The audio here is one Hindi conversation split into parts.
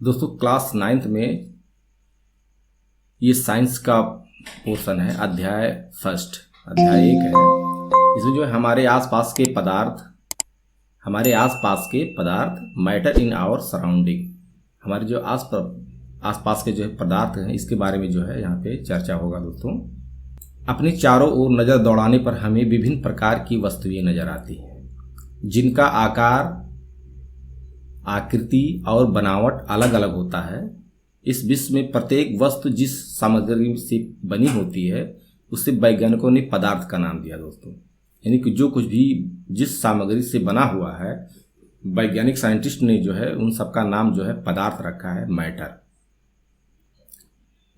दोस्तों क्लास 9th में ये साइंस का पोर्शन है। अध्याय 1 अध्याय 1 है। इसमें जो है हमारे आसपास के पदार्थ मैटर इन आवर सराउंडिंग, हमारे जो आसपास के जो है पदार्थ हैं इसके बारे में जो है यहाँ पे चर्चा होगा। दोस्तों अपने चारों ओर नज़र दौड़ाने पर हमें विभिन्न प्रकार की वस्तुएं नजर आती हैं जिनका आकार, आकृति और बनावट अलग अलग होता है। इस विश्व में प्रत्येक वस्तु जिस सामग्री से बनी होती है उससे वैज्ञानिकों ने पदार्थ का नाम दिया। दोस्तों यानी कि जो कुछ भी जिस सामग्री से बना हुआ है, वैज्ञानिक साइंटिस्ट ने जो है उन सबका नाम जो है पदार्थ रखा है, मैटर,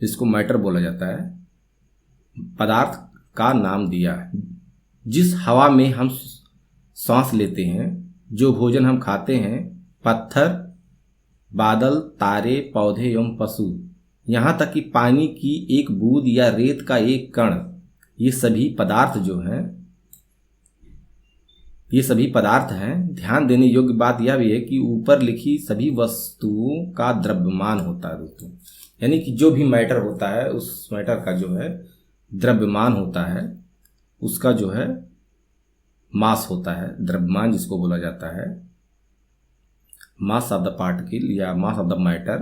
जिसको मैटर बोला जाता है, पदार्थ का नाम दिया। जिस हवा में हम सांस लेते हैं, जो भोजन हम खाते हैं, पत्थर, बादल, तारे, पौधे एवं पशु, यहाँ तक कि पानी की एक बूंद या रेत का एक कण, ये सभी पदार्थ हैं। ध्यान देने योग्य बात यह भी है कि ऊपर लिखी सभी वस्तुओं का द्रव्यमान होता है। दोस्तों यानी कि जो भी मैटर होता है उस मैटर का जो है द्रव्यमान होता है, उसका जो है मास होता है, द्रव्यमान जिसको बोला जाता है, मास ऑफ द पार्टिकल या मास ऑफ द मैटर,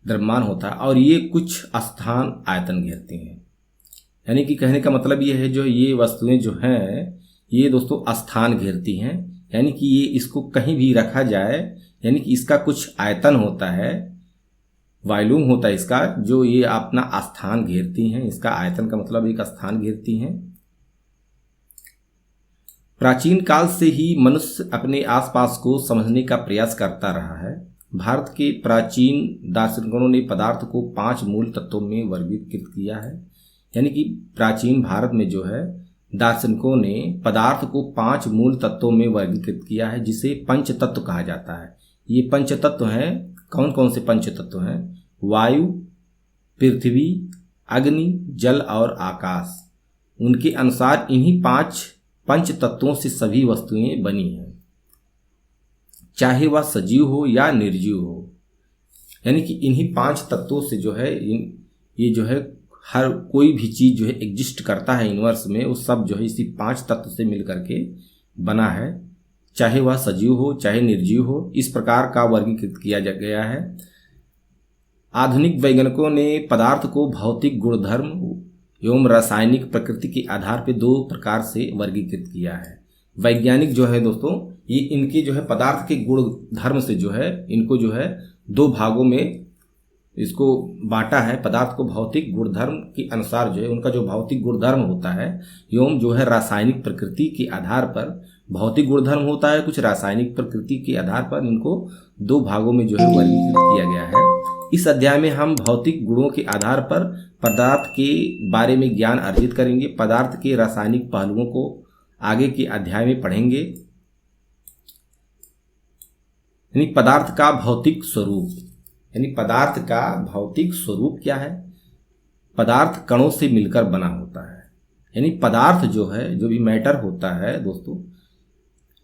द्रव्यमान होता है। और ये कुछ स्थान आयतन घेरती हैं। यानी कि कहने का मतलब ये है जो ये वस्तुएं जो हैं ये दोस्तों स्थान घेरती हैं, यानी कि ये इसको कहीं भी रखा जाए, यानी कि इसका कुछ आयतन होता है, वॉल्यूम होता है इसका, जो ये अपना स्थान घेरती हैं। इसका आयतन का मतलब एक स्थान घेरती हैं। प्राचीन काल से ही मनुष्य अपने आसपास को समझने का प्रयास करता रहा है। भारत के प्राचीन दार्शनिकों ने पदार्थ को 5 मूल तत्वों में वर्गीकृत किया है। यानी कि प्राचीन भारत में जो है दार्शनिकों ने पदार्थ को 5 मूल तत्वों में वर्गीकृत किया है, जिसे पंच तत्व कहा जाता है। ये पंच तत्व हैं, कौन कौन से पंच तत्व हैं? वायु, पृथ्वी, अग्नि, जल और आकाश। उनके अनुसार इन्हीं 5 पंच तत्वों से सभी वस्तुएं बनी हैं, चाहे वह सजीव हो या निर्जीव हो। यानी कि इन्हीं 5 तत्वों से जो है ये जो है हर कोई भी चीज जो है एग्जिस्ट करता है यूनिवर्स में, वो सब जो है इसी 5 तत्व से मिलकर के बना है, चाहे वह सजीव हो चाहे निर्जीव हो। इस प्रकार का वर्गीकृत किया गया है। आधुनिक वैज्ञानिकों ने पदार्थ को भौतिक गुणधर्म एवं रासायनिक प्रकृति के आधार पर 2 प्रकार से वर्गीकृत किया है। वैज्ञानिक जो है दोस्तों ये इनके जो है पदार्थ के गुण धर्म से जो है इनको जो है 2 भागों में इसको बांटा है। पदार्थ को भौतिक गुणधर्म के अनुसार जो है उनका जो भौतिक गुणधर्म होता है एवं जो है रासायनिक प्रकृति के आधार पर, भौतिक गुणधर्म होता है, कुछ रासायनिक प्रकृति के आधार पर इनको 2 भागों में जो है वर्गीकृत किया गया है। इस अध्याय में हम भौतिक गुणों के आधार पर पदार्थ के बारे में ज्ञान अर्जित करेंगे। पदार्थ के रासायनिक पहलुओं को आगे के अध्याय में पढ़ेंगे। यानी पदार्थ का भौतिक स्वरूप, यानी पदार्थ का भौतिक स्वरूप क्या है? पदार्थ कणों से मिलकर बना होता है। यानी पदार्थ जो है, जो भी मैटर होता है दोस्तों,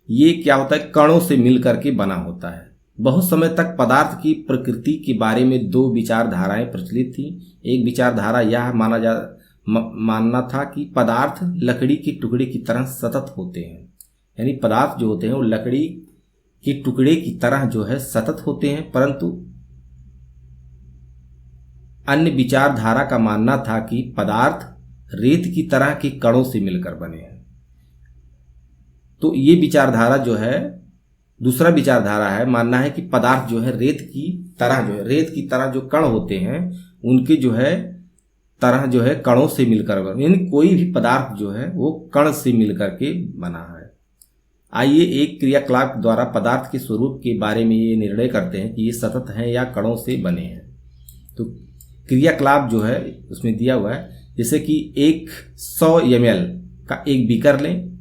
ये क्या होता है? कणों से मिलकर के बना होता है। बहुत समय तक पदार्थ की प्रकृति के बारे में 2 विचारधाराएं प्रचलित थी। एक विचारधारा यह मानना था कि पदार्थ लकड़ी के टुकड़े की तरह सतत होते हैं। यानी पदार्थ जो होते हैं वो लकड़ी के टुकड़े की तरह जो है सतत होते हैं। परंतु अन्य विचारधारा का मानना था कि पदार्थ रेत की तरह के कणों से मिलकर बने हैं। तो ये विचारधारा जो है, दूसरा विचारधारा है, मानना है कि पदार्थ जो है रेत की तरह जो कण होते हैं उनके जो है तरह जो है कणों से मिलकर बना, यानी कोई भी पदार्थ जो है वो कण से मिलकर के बना है। आइए एक क्रियाकलाप द्वारा पदार्थ के स्वरूप के बारे में ये निर्णय करते हैं कि ये सतत हैं या कणों से बने हैं। तो क्रियाकलाप जो है उसमें दिया हुआ है, जैसे कि 100 ml का एक बीकर लें।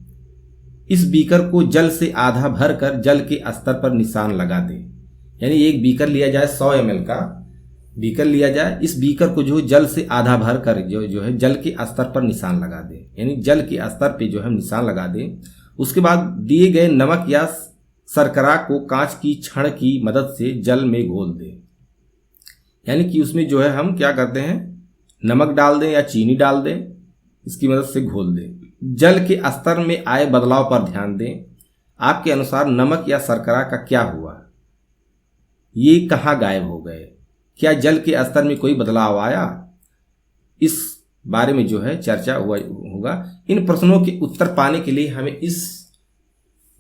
इस बीकर को जल से आधा भर कर जल के स्तर पर निशान लगा दें। यानी एक बीकर लिया जाए, 100 ml का बीकर लिया जाए, इस बीकर को जो जल से आधा भर कर जो है जल के स्तर पर निशान लगा दें। यानी जल के स्तर पे जो है निशान लगा दें। उसके बाद दिए गए नमक या शर्करा को कांच की छड़ की मदद से जल में घोल दें। यानी कि उसमें जो है हम क्या करते हैं, नमक डाल दें या चीनी डाल दें, इसकी मदद से घोल दें। जल के स्तर में आए बदलाव पर ध्यान दें। आपके अनुसार नमक या शर्करा का क्या हुआ, ये कहाँ गायब हो गए, क्या जल के स्तर में कोई बदलाव आया, इस बारे में जो है चर्चा होगा। इन प्रश्नों के उत्तर पाने के लिए हमें इस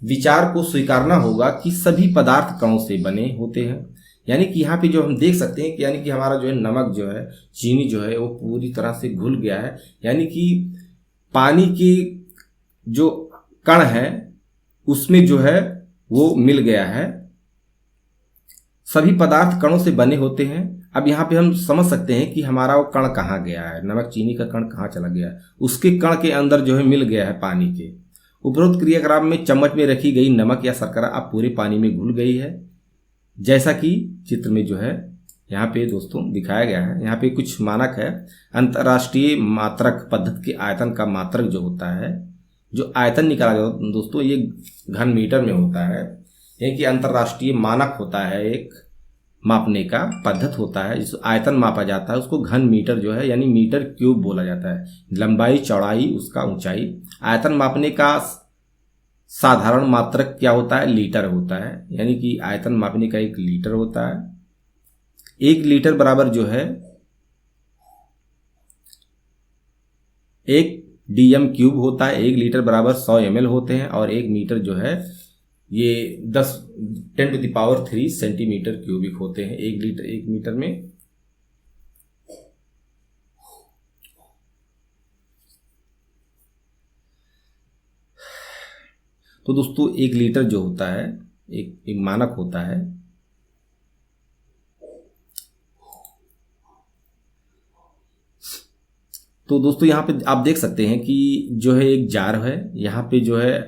विचार को स्वीकारना होगा कि सभी पदार्थ कणों से बने होते हैं। यानी कि यहाँ पे जो हम देख सकते हैं कि यानी कि हमारा जो है नमक जो है, चीनी जो है वो पूरी तरह से घुल गया है। यानी कि पानी के जो कण है उसमें जो है वो मिल गया है। सभी पदार्थ कणों से बने होते हैं। अब यहाँ पे हम समझ सकते हैं कि हमारा वो कण कहाँ गया है, नमक चीनी का कण कहाँ चला गया है, उसके कण के अंदर जो है मिल गया है पानी के। उपरोक्त क्रियाक्रम में चम्मच में रखी गई नमक या शर्करा अब पूरे पानी में घुल गई है, जैसा कि चित्र में जो है यहाँ पे दोस्तों दिखाया गया है। यहाँ पे कुछ मानक है। अंतर्राष्ट्रीय मात्रक पद्धति के आयतन का मात्रक जो होता है, जो आयतन निकाला जाता है दोस्तों, ये घन मीटर में होता है। यानी कि अंतर्राष्ट्रीय मानक होता है, एक मापने का पद्धति होता है, जिस आयतन मापा जाता है उसको घन मीटर जो है यानी मीटर क्यूब बोला जाता है। लंबाई, चौड़ाई, उसका ऊंचाई। आयतन मापने का साधारण मात्रक क्या होता है, लीटर होता है। यानी कि आयतन मापने का एक लीटर होता है। 1 लीटर बराबर जो है 1 डीएम क्यूब होता है। 1 लीटर बराबर 100 ml होते हैं और 1 मीटर जो है ये 10⁻³ सेंटीमीटर क्यूबिक होते हैं 1 मीटर में। तो दोस्तों 1 लीटर जो होता है एक मानक होता है। तो दोस्तों यहाँ पे आप देख सकते हैं कि जो है एक जार है, यहाँ पे जो है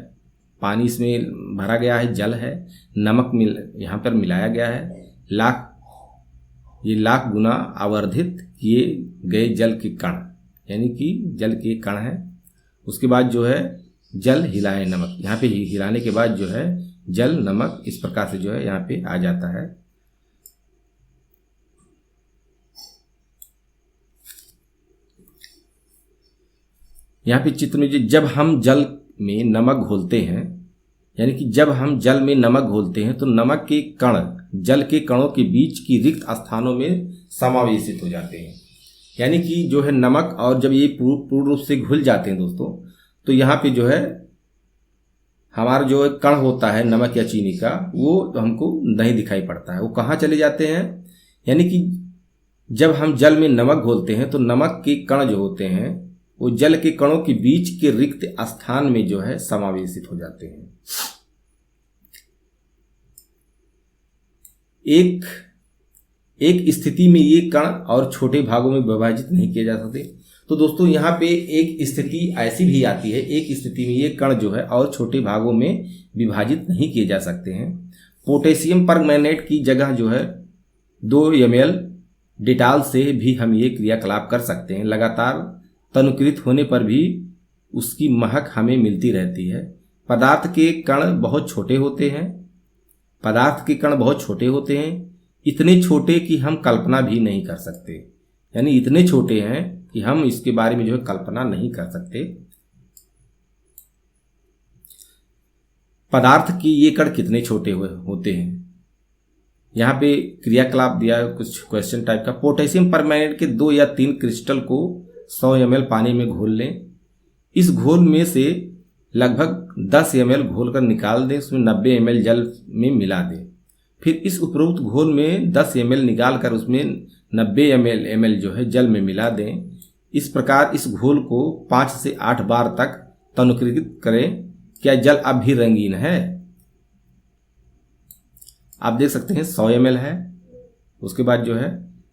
पानी इसमें भरा गया है, जल है, नमक यहाँ पर मिलाया गया है। लाख गुना आवर्धित किए गए जल के कण, यानी कि जल के कण है। उसके बाद जो है जल हिलाए नमक, यहाँ पे हिलाने के बाद जो है जल नमक इस प्रकार से जो है यहाँ पे आ जाता है। यहाँ पे चित्र में जब हम जल में नमक घोलते हैं, यानी कि जब हम जल में नमक घोलते हैं तो नमक के कण जल के कणों के बीच की रिक्त स्थानों में समावेशित हो जाते हैं। यानी कि जो है नमक और जब ये पूर्ण रूप से घुल जाते हैं दोस्तों, तो यहाँ पे जो है हमारा जो कण होता है नमक या चीनी का, वो हमको नहीं दिखाई पड़ता है। वो कहाँ चले जाते हैं, यानी कि जब हम जल में नमक घोलते हैं तो नमक के कण जो होते हैं वो जल के कणों के बीच के रिक्त स्थान में जो है समावेशित हो जाते हैं। एक स्थिति में ये कण और छोटे भागों में विभाजित नहीं किए जा सकते। तो दोस्तों यहाँ पे एक स्थिति ऐसी भी आती है, एक स्थिति में ये कण जो है और छोटे भागों में विभाजित नहीं किए जा सकते हैं। पोटेशियम परमैंगनेट की जगह जो है 2 ml डेटॉल से भी हम ये क्रियाकलाप कर सकते हैं। लगातार तनुकृत होने पर भी उसकी महक हमें मिलती रहती है। पदार्थ के कण बहुत छोटे होते हैं, इतने छोटे कि हम कल्पना भी नहीं कर सकते। यानी इतने छोटे हैं कि हम इसके बारे में जो है कल्पना नहीं कर सकते। पदार्थ की ये कण कितने छोटे होते हैं, यहाँ पे क्रियाकलाप दिया है कुछ क्वेश्चन टाइप का। पोटेशियम परमैंगनेट के 2 या 3 क्रिस्टल को 100 ml पानी में घोल लें। इस घोल में से लगभग 10 ml घोल कर निकाल दें, उसमें 90 ml जल में मिला दें। फिर इस उपरोक्त घोल में 10 ml निकाल कर उसमें 90 ml जो है जल में मिला दें। इस प्रकार इस घोल को 5 से 8 बार तक तनुकृत करें। क्या जल अब भी रंगीन है? आप देख सकते हैं 100 ml है, उसके बाद जो है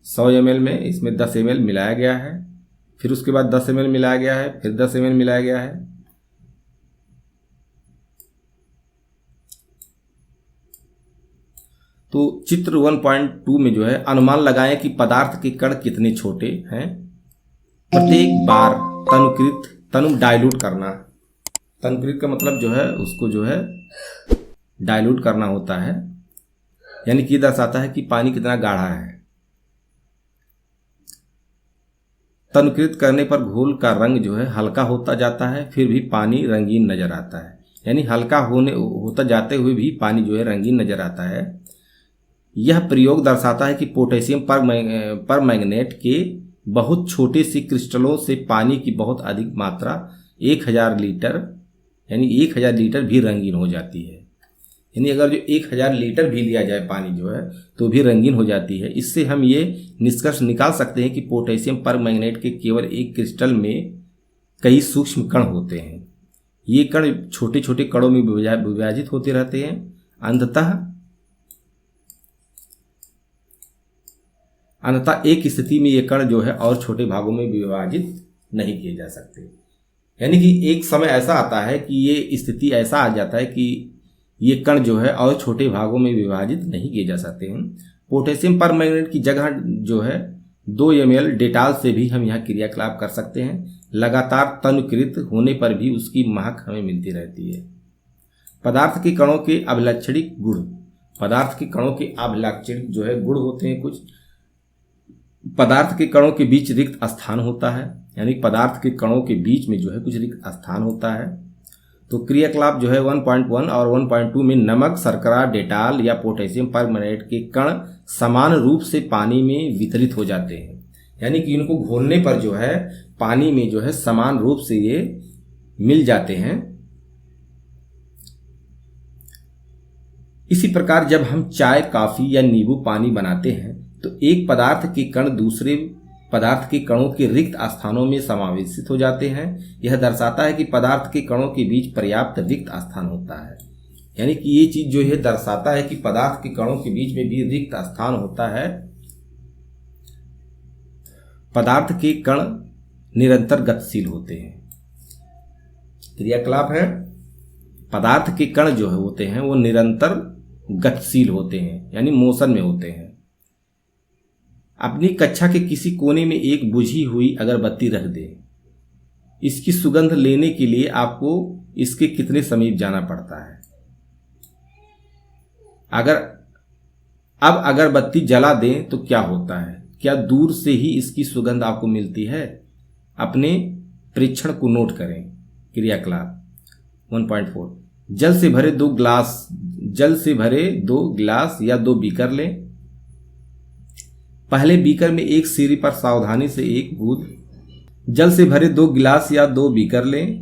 100 ml में इसमें 10 ml मिलाया गया है, फिर उसके बाद 10 ml मिलाया गया है, फिर 10 ml मिलाया गया है। तो चित्र 1.2 में जो है अनुमान लगाएं कि पदार्थ के कण कितने छोटे हैं। प्रत्येक बार तनु डाइल्यूट करना, तनुकृत का मतलब जो है उसको जो है डाइल्यूट करना होता है, यानी कि दर्शाता है कि पानी कितना गाढ़ा है। तनुकृत करने पर घोल का रंग जो है हल्का होता जाता है, फिर भी पानी रंगीन नजर आता है। यानी हल्का होता जाते हुए भी पानी जो है रंगीन नजर आता है। यह प्रयोग दर्शाता है कि पोटेशियम परमैंगनेट के बहुत छोटे से क्रिस्टलों से पानी की बहुत अधिक मात्रा 1000 लीटर यानी 1000 लीटर भी रंगीन हो जाती है। यानी अगर जो 1000 लीटर भी लिया जाए पानी जो है तो भी रंगीन हो जाती है। इससे हम ये निष्कर्ष निकाल सकते हैं कि पोटेशियम परमैंगनेट के केवल एक क्रिस्टल में कई सूक्ष्म कण होते हैं। ये कण छोटे छोटे कणों में विभाजित होते रहते हैं। अंततः एक स्थिति में ये कण जो है और छोटे भागों में विभाजित नहीं किए जा सकते। यानी कि एक समय ऐसा आता है कि ये स्थिति ऐसा आ जाता है कि ये कण जो है और छोटे भागों में विभाजित नहीं किए जा सकते हैं। पोटेशियम परमैंगनेट की जगह जो है 2 ml डेटॉल से भी हम यहाँ क्रियाकलाप कर सकते हैं। लगातार तनुकृत होने पर भी उसकी महक हमें मिलती रहती है। पदार्थ के कणों के अभिलक्षणिक गुण, पदार्थ के कणों के अभिलक्षणिक जो है गुण होते हैं कुछ। पदार्थ के कणों के बीच रिक्त स्थान होता है, यानी पदार्थ के कणों के बीच में जो है कुछ रिक्त स्थान होता है। तो क्रियाकलाप जो है 1.1 और 1.2 में नमक, शर्करा, डेटॉल या पोटेशियम परमैंगनेट के कण समान रूप से पानी में वितरित हो जाते हैं। यानी कि इनको घोलने पर जो है पानी में जो है समान रूप से ये मिल जाते हैं। इसी प्रकार जब हम चाय, कॉफी या नींबू पानी बनाते हैं तो एक पदार्थ के कण दूसरे पदार्थ के कणों के रिक्त स्थानों में समावेशित हो जाते हैं। यह दर्शाता है कि पदार्थ के कणों के बीच पर्याप्त रिक्त स्थान होता है। यानी कि ये चीज जो है दर्शाता है कि पदार्थ के कणों के बीच में भी रिक्त स्थान होता है। पदार्थ के कण निरंतर गतिशील होते हैं। क्रियाकलाप है, पदार्थ के कण जो है होते हैं वो निरंतर गतिशील होते हैं, यानी मोशन में होते हैं। अपनी कक्षा के किसी कोने में एक बुझी हुई अगरबत्ती रख दें। इसकी सुगंध लेने के लिए आपको इसके कितने समीप जाना पड़ता है? अब अगरबत्ती जला दें तो क्या होता है? क्या दूर से ही इसकी सुगंध आपको मिलती है? अपने परीक्षण को नोट करें। क्रियाकलाप 1.4 जल से भरे 2 गिलास या 2 बीकर लें। पहले बीकर में एक सिरे पर सावधानी से एक बूंद जल से भरे 2 गिलास या 2 बीकर लें।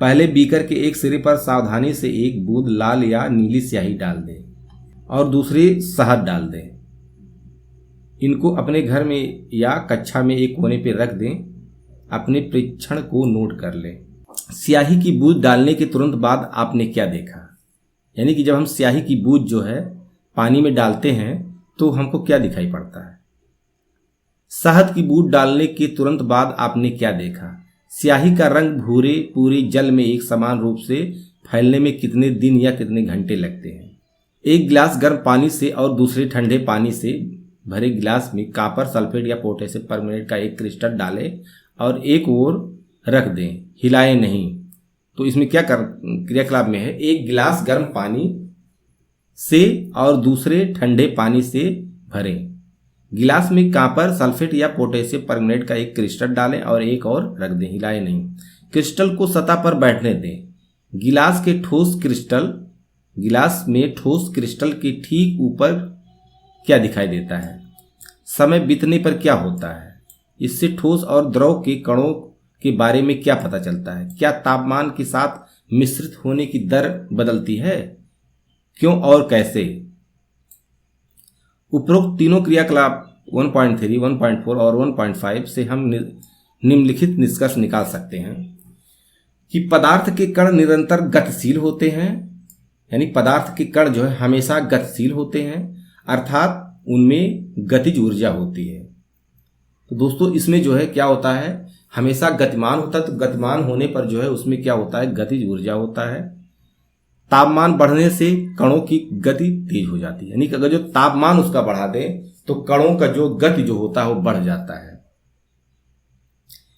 पहले बीकर के एक सिरे पर सावधानी से एक बूंद लाल या नीली स्याही डाल दें और दूसरी शहद डाल दें। इनको अपने घर में या कक्षा में एक कोने पर रख दें। अपने परीक्षण को नोट कर लें। स्याही की बूंद डालने के तुरंत बाद आपने क्या देखा? यानी कि जब हम स्याही की बूंद जो है पानी में डालते हैं तो हमको क्या दिखाई पड़ता है? शहद की बूंद डालने के तुरंत बाद आपने क्या देखा? स्याही का रंग भूरे पूरे जल में एक समान रूप से फैलने में कितने दिन या कितने घंटे लगते हैं? एक गिलास गर्म पानी से और दूसरे ठंडे पानी से भरे गिलास में कॉपर सल्फेट या पोटेशियम परमैंगनेट का एक क्रिस्टल डालें और एक ओर रख दें, हिलाएं नहीं। तो इसमें क्या क्रियाकलाप में है, एक गिलास गर्म पानी से और दूसरे ठंडे पानी से भरें। गिलास में कॉपर सल्फेट या पोटेशियम परमैंगनेट का एक क्रिस्टल डालें और एक और रख दें, हिलाएं नहीं। क्रिस्टल को सतह पर बैठने दें। गिलास में ठोस क्रिस्टल के ठीक ऊपर क्या दिखाई देता है? समय बीतने पर क्या होता है? इससे ठोस और द्रव के कणों के बारे में क्या पता चलता है? क्या तापमान के साथ मिश्रित होने की दर बदलती है? क्यों और कैसे? उपरोक्त तीनों क्रियाकलाप 1.3, 1.4 और 1.5 से हम निम्नलिखित निष्कर्ष निकाल सकते हैं कि पदार्थ के कण निरंतर गतिशील होते हैं। यानी पदार्थ के कण जो है हमेशा गतिशील होते हैं, अर्थात उनमें गतिज ऊर्जा होती है। तो दोस्तों इसमें जो है क्या होता है, हमेशा गतिमान होता है। तो गतिमान होने पर जो है उसमें क्या होता है, गतिज ऊर्जा होता है। तापमान बढ़ने से कणों की गति तेज हो जाती है। यानी कि अगर जो तापमान उसका बढ़ा दें तो कणों का जो गति जो होता है वो बढ़ जाता है।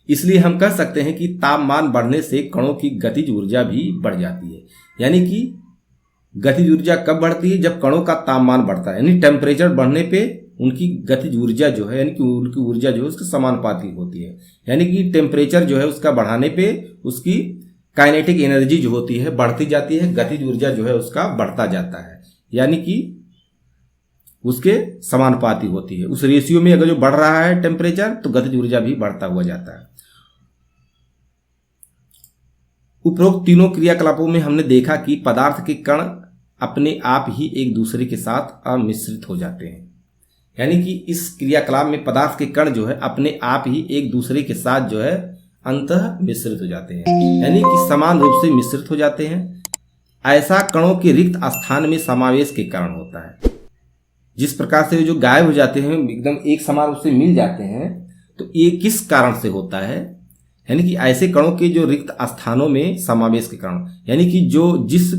इसलिए हम कह सकते हैं कि तापमान बढ़ने से कणों की गतिज ऊर्जा भी बढ़ जाती है। यानी कि गतिज ऊर्जा कब बढ़ती है? जब कणों का तापमान बढ़ता है, यानी टेम्परेचर बढ़ने पे उनकी गतिज ऊर्जा जो है, यानी कि उनकी ऊर्जा जो है उसके समानुपाती होती है। यानी कि टेम्परेचर जो है उसका बढ़ाने पे उसकी काइनेटिक एनर्जी जो होती है बढ़ती जाती है, गतिज ऊर्जा जो है उसका बढ़ता जाता है, यानी कि उसके समानुपाती होती है। उस रेशियो में अगर जो बढ़ रहा है टेम्परेचर, तो गतिज ऊर्जा भी बढ़ता हुआ जाता है। उपरोक्त तीनों क्रियाकलापों में हमने देखा कि पदार्थ के कण अपने आप ही एक दूसरे के साथ अमिश्रित हो जाते हैं, यानी कि इस क्रियाकलाप में पदार्थ के कण जो है अपने आप ही एक दूसरे के साथ जो है अंतः मिश्रित हो जाते हैं, यानी कि समान रूप से मिश्रित हो जाते हैं। ऐसा कणों के रिक्त स्थान में समावेश के कारण होता है। जिस प्रकार से जो गायब हो जाते हैं, एकदम एक समान रूप से मिल जाते हैं, तो ये किस कारण से होता है? यानी कि ऐसे कणों के जो रिक्त स्थानों में समावेश के कारण, यानी कि जो जिस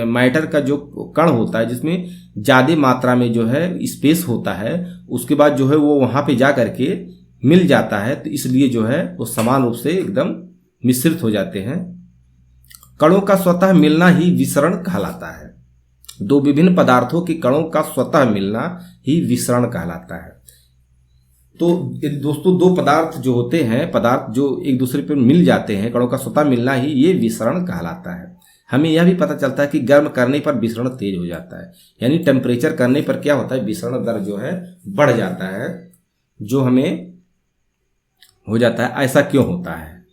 मैटर का जो कण होता है जिसमें ज्यादा मात्रा में जो है स्पेस होता है, उसके बाद जो है वो वहां पे जा करके मिल जाता है, तो इसलिए जो है वो समान रूप से एकदम मिश्रित हो जाते हैं। कणों का स्वतः मिलना ही विसरण कहलाता है। दो विभिन्न पदार्थों के कणों का स्वतः मिलना ही विसरण कहलाता है। तो दोस्तों, दो पदार्थ जो होते हैं, पदार्थ जो एक दूसरे पर मिल जाते हैं, कणों का स्वतः मिलना ही ये विसरण कहलाता है। हमें यह भी पता चलता है कि गर्म करने पर विसरण तेज हो जाता है, यानी टेम्परेचर करने पर क्या होता है, विसरण दर जो है बढ़ जाता है, जो हमें हो जाता है। ऐसा क्यों होता है?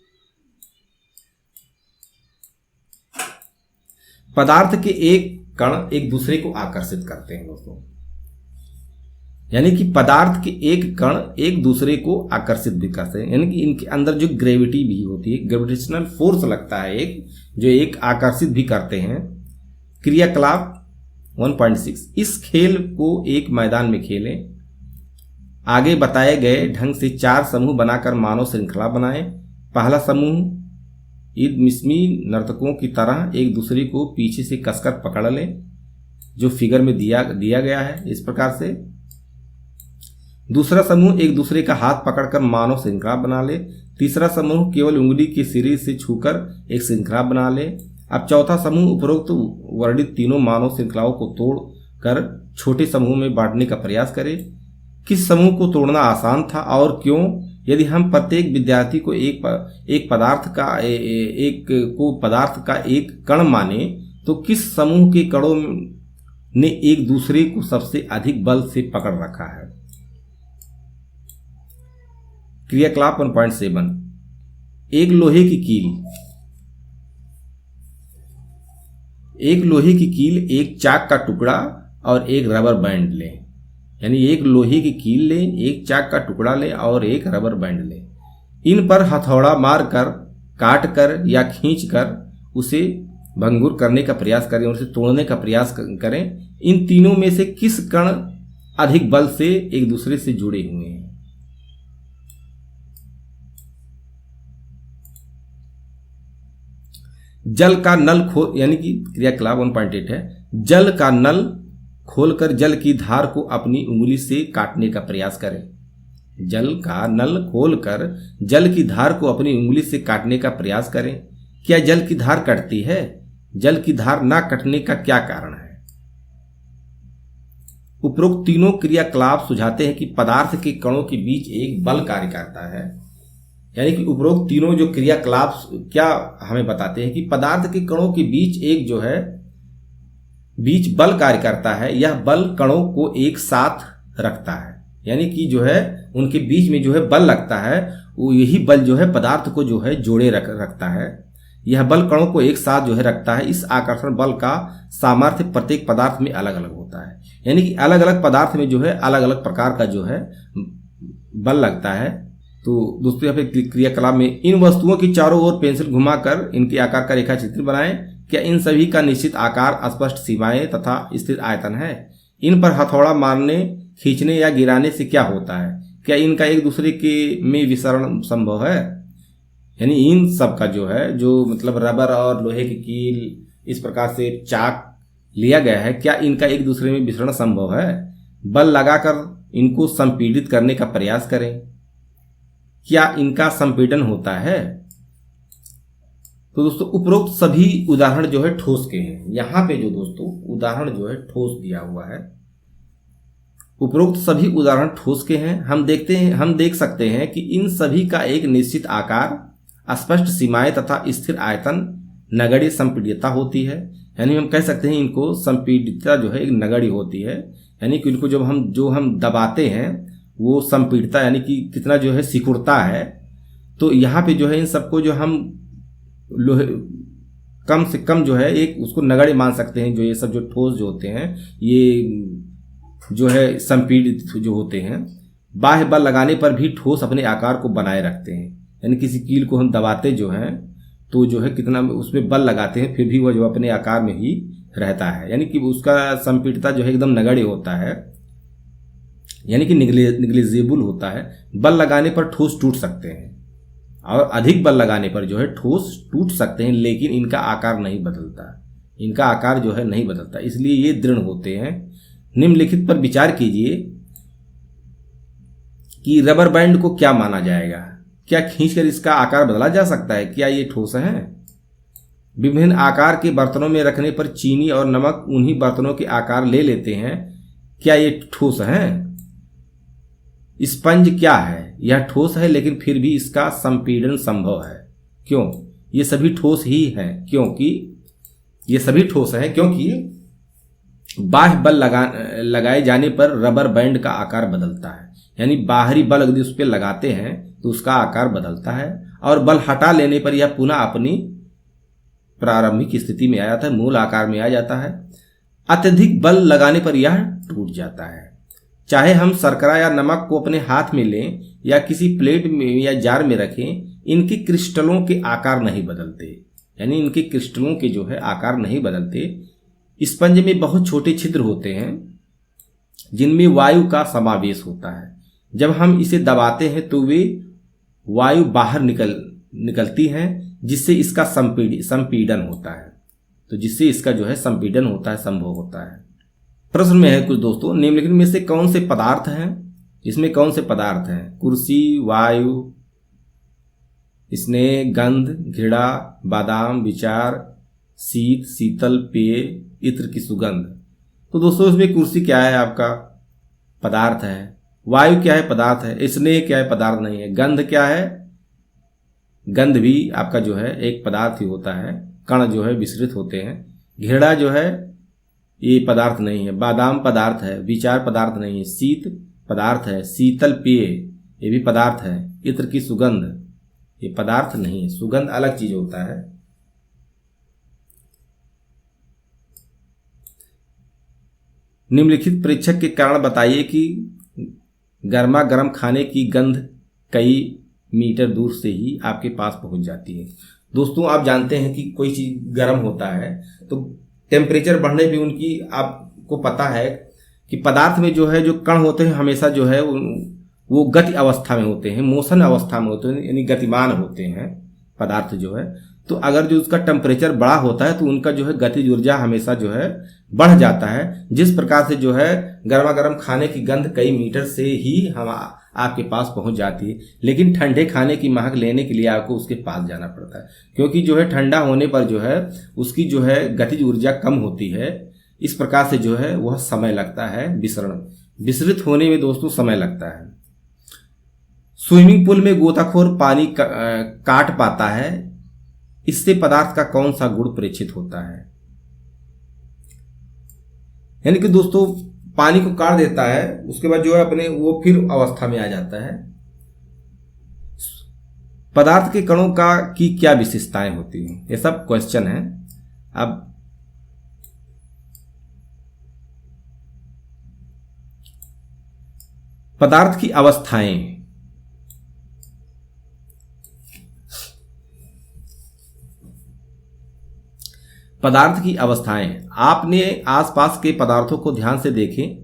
पदार्थ के एक कण एक दूसरे को आकर्षित करते हैं दोस्तों, यानी कि पदार्थ के एक कण एक दूसरे को आकर्षित भी करते हैं, यानी कि इनके अंदर जो ग्रेविटी भी होती है, ग्रेविटेशनल फोर्स लगता है एक, जो एक आकर्षित भी करते हैं। क्रियाकलाप 1.6, इस खेल को एक मैदान में खेलें। आगे बताए गए ढंग से 4 समूह बनाकर मानव श्रृंखला बनाएं। पहला समूह ईद मिस्मी नर्तकों की तरह एक दूसरे को पीछे से कसकर पकड़ लें, जो फिगर में दिया गया है इस प्रकार से। दूसरा समूह एक दूसरे का हाथ पकड़कर मानव श्रृंखला बना ले। तीसरा समूह केवल उंगली के सिरे से छूकर एक श्रृंखला बना ले। अब चौथा समूह उपरोक्त वर्णित तीनों मानव श्रृंखलाओं को तोड़कर छोटे समूह में बांटने का प्रयास करे। किस समूह को तोड़ना आसान था और क्यों? यदि हम प्रत्येक विद्यार्थी को एक पदार्थ का एक कण माने, तो किस समूह के कणों ने एक दूसरे को सबसे अधिक बल से पकड़ रखा है? क्रियाकलाप 1.7, एक लोहे की कील, एक चाक का टुकड़ा और एक रबर बैंड लें। यानी एक लोहे की कील लें, एक चाक का टुकड़ा लें और एक रबर बैंड लें। इन पर हथौड़ा मारकर, काट कर या खींच कर उसे भंगुर करने का प्रयास करें और उसे तोड़ने का प्रयास करें। इन तीनों में से किस कण अधिक बल से एक दूसरे से जुड़े हुए हैं? जल का नल खोल, यानी कि क्रियाकलाप 1.8 है। जल का नल खोलकर जल की धार को अपनी उंगली से काटने का प्रयास करें। जल का नल खोलकर जल की धार को अपनी उंगली से काटने का प्रयास करें। क्या जल की धार कटती है? जल की धार ना कटने का क्या कारण है? उपरोक्त तीनों क्रियाकलाप सुझाते हैं कि पदार्थ के कणों के बीच एक बल कार्य करता है। यानी कि उपरोक्त तीनों जो क्रियाकलाप क्या हमें बताते हैं कि पदार्थ के कणों के बीच एक जो है बीच बल कार्य करता है। यह बल कणों को एक साथ रखता है, यानी कि जो है उनके बीच में जो है बल लगता है, वो यही बल जो है पदार्थ को जो है जोड़े रखता है। यह बल कणों को एक साथ जो है रखता है। इस आकर्षण बल का सामर्थ्य प्रत्येक पदार्थ में अलग अलग होता है, यानी कि अलग अलग पदार्थ में जो है अलग अलग प्रकार का जो है बल लगता है। तो दोस्तों, यहाँ पे क्रियाकलाप में इन वस्तुओं की चारों ओर पेंसिल घुमाकर इनके आकार का रेखा चित्र बनाएं। क्या इन सभी का निश्चित आकार, स्पष्ट सीमाएं तथा स्थिर आयतन है? इन पर हथौड़ा मारने, खींचने या गिराने से क्या होता है? क्या इनका एक दूसरे के में विसरण संभव है? यानी इन सब का जो है, जो मतलब रबर और लोहे की कील, इस प्रकार से चाक लिया गया है, क्या इनका एक दूसरे में विसरण संभव है? बल लगाकर इनको संपीड़ित करने का प्रयास करें। क्या इनका संपीड़न होता है? तो दोस्तों उपरोक्त सभी उदाहरण जो है ठोस के हैं। यहाँ पे जो दोस्तों उदाहरण जो है ठोस दिया हुआ है, उपरोक्त सभी उदाहरण ठोस के हैं। हम देख सकते हैं कि इन सभी का एक निश्चित आकार, स्पष्ट सीमाएं तथा स्थिर आयतन नगण्य संपीड्यता होती है। यानी हम कह सकते हैं इनको संपीड्यता जो है एक नगण्य होती है, यानी कि इनको जो हम दबाते हैं वो संपीड़ता यानी कि कितना जो है सिकुड़ता है। तो यहाँ पे जो है इन सबको जो हम लोहे कम से कम जो है एक उसको नगण्य मान सकते हैं। जो ये सब जो ठोस जो होते हैं ये जो है संपीड़ित जो होते हैं, बाह्य बल लगाने पर भी ठोस अपने आकार को बनाए रखते हैं। यानी किसी कील को हम दबाते जो हैं तो जो है कितना उसमें बल लगाते हैं फिर भी वह जो अपने आकार में ही रहता है, यानी कि उसका संपीड़ितता जो है एकदम नगण्य होता है, यानी कि निग्लिजिबल होता है। बल लगाने पर ठोस टूट सकते हैं और अधिक बल लगाने पर जो है ठोस टूट सकते हैं, लेकिन इनका आकार नहीं बदलता, इनका आकार जो है नहीं बदलता, इसलिए ये दृढ़ होते हैं। निम्नलिखित पर विचार कीजिए कि रबर बैंड को क्या माना जाएगा। क्या खींचकर इसका आकार बदला जा सकता है? क्या ये ठोस है? विभिन्न आकार के बर्तनों में रखने पर चीनी और नमक उन्हीं बर्तनों के आकार ले लेते हैं। क्या ये ठोस है? स्पंज क्या है? यह ठोस है लेकिन फिर भी इसका संपीड़न संभव है। क्यों? ये सभी ठोस ही हैं, क्योंकि बाह्य बल लगाए जाने पर रबर बैंड का आकार बदलता है। यानी बाहरी बल यदि उस पर लगाते हैं तो उसका आकार बदलता है और बल हटा लेने पर यह पुनः अपनी प्रारंभिक स्थिति में आ जाता है, मूल आकार में आ जाता है। अत्यधिक बल लगाने पर यह टूट जाता है। चाहे हम शर्करा या नमक को अपने हाथ में लें या किसी प्लेट में या जार में रखें, इनके क्रिस्टलों के आकार नहीं बदलते, यानी इनके क्रिस्टलों के जो है आकार नहीं बदलते। स्पंज में बहुत छोटे छिद्र होते हैं जिनमें वायु का समावेश होता है। जब हम इसे दबाते हैं तो वे वायु बाहर निकलती हैं, जिससे इसका संपीड़न होता है, तो जिससे इसका जो है संपीड़न होता है, संभव होता है। प्रश्न में है कुछ दोस्तों, निम्नलिखित में से कौन से पदार्थ हैं? इसमें कौन से पदार्थ हैं? कुर्सी, वायु, स्नेह, गंध, घृणा, बादाम, विचार, शीत, शीतल, पेय, इत्र की सुगंध। तो दोस्तों इसमें कुर्सी क्या है? आपका पदार्थ है। वायु क्या है? पदार्थ है। स्नेह क्या है? पदार्थ नहीं है। गंध क्या है? गंध भी आपका जो है एक पदार्थ ही होता है, कण जो है विसरित होते हैं। घृणा जो है ये पदार्थ नहीं है। बादाम पदार्थ है। विचार पदार्थ नहीं है। शीत पदार्थ है। शीतल पेय ये भी पदार्थ है। इत्र की सुगंध ये पदार्थ नहीं है, सुगंध अलग चीज होता है। निम्नलिखित परीक्षक के कारण बताइए कि गर्मा गर्म खाने की गंध कई मीटर दूर से ही आपके पास पहुंच जाती है। दोस्तों आप जानते हैं कि कोई चीज गर्म होता है तो टेम्परेचर बढ़ने पे उनकी आपको पता है कि पदार्थ में जो है जो कण होते हैं हमेशा जो है वो गति अवस्था में होते हैं, मोशन अवस्था में होते हैं, यानी गतिमान होते हैं पदार्थ जो है। तो अगर जो उसका टेम्परेचर बड़ा होता है तो उनका जो है गतिज ऊर्जा हमेशा जो है बढ़ जाता है। जिस प्रकार से जो है गर्मा गर्म खाने की गंध कई मीटर से ही हम आपके पास पहुंच जाती है, लेकिन ठंडे खाने की महक लेने के लिए आपको उसके पास जाना पड़ता है, क्योंकि जो है ठंडा होने पर जो है उसकी जो है गतिज ऊर्जा कम होती है। इस प्रकार से जो है वह समय लगता है विसरित होने में दोस्तों समय लगता है। स्विमिंग पूल में गोताखोर पानी काट पाता है, इससे पदार्थ का कौन सा गुण प्रेक्षित होता है? यानी कि दोस्तों पानी को काट देता है, उसके बाद जो है अपने वो फिर अवस्था में आ जाता है। पदार्थ के कणों की क्या विशेषताएं होती हैं? ये सब क्वेश्चन है। अब पदार्थ की अवस्थाएं, पदार्थ की अवस्थाएं, आपने आसपास के पदार्थों को ध्यान से देखें,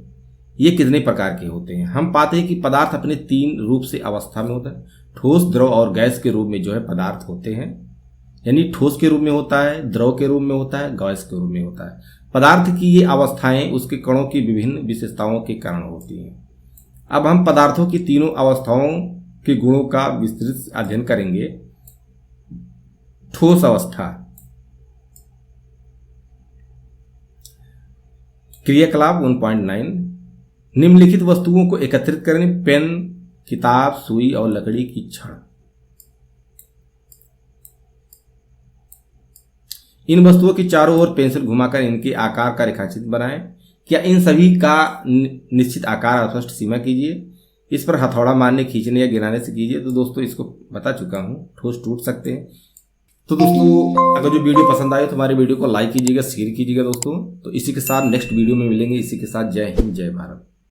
ये कितने प्रकार के होते हैं। हम पाते हैं कि पदार्थ अपने 3 रूप से अवस्था में होता है। ठोस, द्रव और गैस के रूप में जो है पदार्थ होते हैं, यानी ठोस के रूप में होता है, द्रव के रूप में होता है, गैस के रूप में होता है। पदार्थ की ये अवस्थाएं उसके कणों की विभिन्न विशेषताओं के कारण होती हैं। अब हम पदार्थों की तीनों अवस्थाओं के गुणों का विस्तृत अध्ययन करेंगे। ठोस अवस्था। क्रियाकलाप 1.9, निम्नलिखित वस्तुओं को एकत्रित करें, पेन, किताब, सुई और लकड़ी की छड़। इन वस्तुओं की चारों ओर पेंसिल घुमाकर इनके आकार का रेखाचित्र बनाएं। क्या इन सभी का निश्चित आकार अस्पष्ट सीमा कीजिए। इस पर हथौड़ा मारने, खींचने या गिराने से कीजिए। तो दोस्तों इसको बता चुका हूं, ठोस टूट सकते हैं। तो दोस्तों अगर जो वीडियो पसंद आए तो हमारे वीडियो को लाइक कीजिएगा, शेयर कीजिएगा दोस्तों। तो इसी के साथ नेक्स्ट वीडियो में मिलेंगे। इसी के साथ जय हिंद, जय भारत।